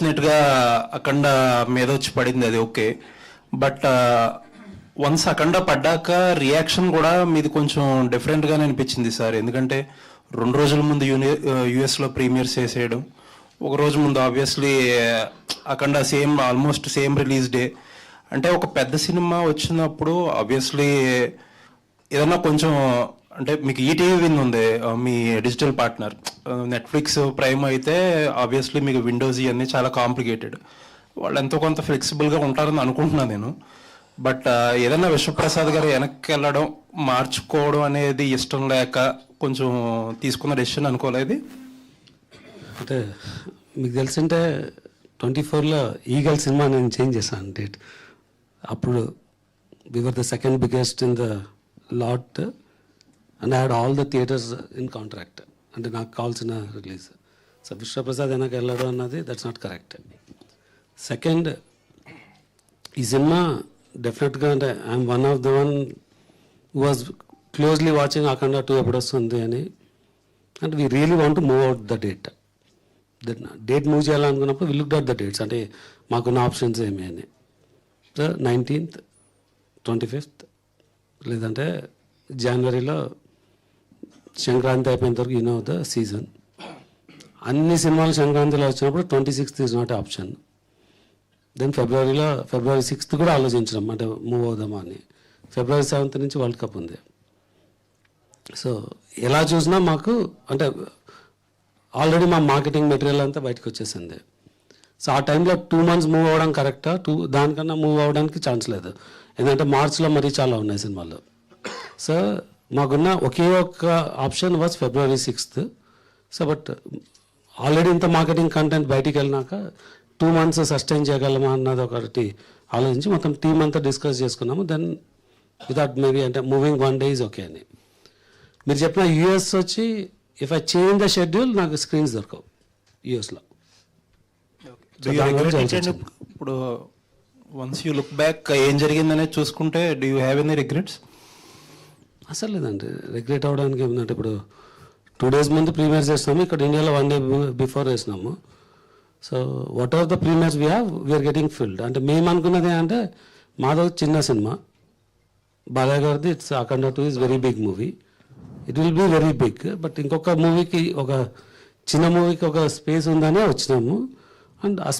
డెఫినెట్గా అఖండ మీద వచ్చి పడింది, అది ఓకే. బట్ వన్స్ అఖండ పడ్డాక రియాక్షన్ కూడా మీది కొంచెం డిఫరెంట్గానే అనిపించింది సార్. ఎందుకంటే 2 రోజుల ముందు యూఎస్లో ప్రీమియర్స్ చేసేయడం, ఒక రోజు ముందు ఆబ్వియస్లీ అఖండ ఆల్మోస్ట్ సేమ్ రిలీజ్ డే. అంటే ఒక పెద్ద సినిమా వచ్చినప్పుడు ఆబ్వియస్లీ ఏదన్నా కొంచెం, అంటే మీకు ఈటీవీ విన్ ఉంది, మీ డిజిటల్ పార్ట్నర్. నెట్ఫ్లిక్స్ ప్రైమ్ అయితే ఆబ్వియస్లీ మీకు విండోస్ ఇవన్నీ చాలా కాంప్లికేటెడ్. వాళ్ళు ఎంతో కొంత ఫ్లెక్సిబుల్గా ఉంటారని అనుకుంటున్నాను నేను. బట్ ఏదన్నా విశ్వప్రసాద్ గారు వెనక్కి వెళ్ళడం, మార్చుకోవడం అనేది ఇష్టం లేక కొంచెం తీసుకున్న డెసిషన్ అనుకోలేదు. అంటే మీకు తెలిసింటే 24లో ఈగల్ సినిమా నేను చేంజ్ చేశాను డేట్. అప్పుడు we were the second biggest in the lot and I had all the theatres in contract. అంటే నాకు కావాల్సిన రిలీజ్. సో విశ్వప్రసాద్ వెనక వెళ్ళడం అన్నది దట్స్ నాట్ కరెక్ట్. సెకండ్, ఈ సినిమా డెఫినెట్గా అంటే I'm one of the one was closely watching Akhanda 2 ఎప్పుడు వస్తుంది అని. And we really want to move out the date move చేయాలనుకున్నప్పుడు వి లుక్డ్ అట్ ద డేట్స్, అంటే మాకున్న ఆప్షన్స్ ఏమి అని. సో 19th, 25th లేదంటే జనవరిలో సంక్రాంతి అయిపోయిన వరకు ద సీజన్. అన్ని సినిమాలు సంక్రాంతిలో వచ్చినప్పుడు 26th is not option. Then February 6th కూడా ఆలోచించడం, అంటే మూవ్ అవుదామా అని. February 7th నుంచి వరల్డ్ కప్ ఉంది. సో ఎలా చూసినా మాకు అంటే ఆల్రెడీ మా మార్కెటింగ్ మెటీరియల్ అంతా బయటకు వచ్చేసింది. సో ఆ టైంలో 2 months మూవ్ అవ్వడం కరెక్టా? దానికన్నా మూవ్ అవ్వడానికి ఛాన్స్ లేదు. ఎందుకంటే మార్చ్లో మరీ చాలా ఉన్నాయి సినిమాలు. సో మాకున్న ఒకే ఒక్క option was February 6th. So but already ఇంత మార్కెటింగ్ కంటెంట్ బయటికి వెళ్ళినాక 2 months సస్టైన్ చేయగలమా అన్నది ఒకటి ఆలోచించి మొత్తం టీమ్ అంతా డిస్కస్ చేసుకున్నాము. దెన్ వితౌట్ మేబీ అంటే మూవింగ్ 1 day ఈజ్ ఓకే అని. మీరు చెప్పిన యూఎస్ వచ్చి if I change the schedule నాకు స్క్రీన్స్ దొరకవు యూఎస్లో. ఇప్పుడు వన్స్ యూ లుక్ బ్యాక్ ఏం జరిగిందనేది చూసుకుంటే do you have any regrets? అసలు లేదండి, రిగ్రెట్ అవ్వడానికి ఏమిటంటే ఇప్పుడు 2 days ముందు ప్రీమియర్స్ చేస్తున్నాము, ఇక్కడ ఇండియాలో 1 day బిఫోర్ వేసినాము. So what are the premiers we have we're getting filled. అంటే మేము అనుకున్నది అంటే మాదో చిన్న సినిమా, బాలయ్య గారిది it's Akhanda 2 is very big movie, it will be very big. But ఇంకొక మూవీకి, ఒక చిన్న మూవీకి ఒక స్పేస్ ఉందనే వచ్చినాము. అండ్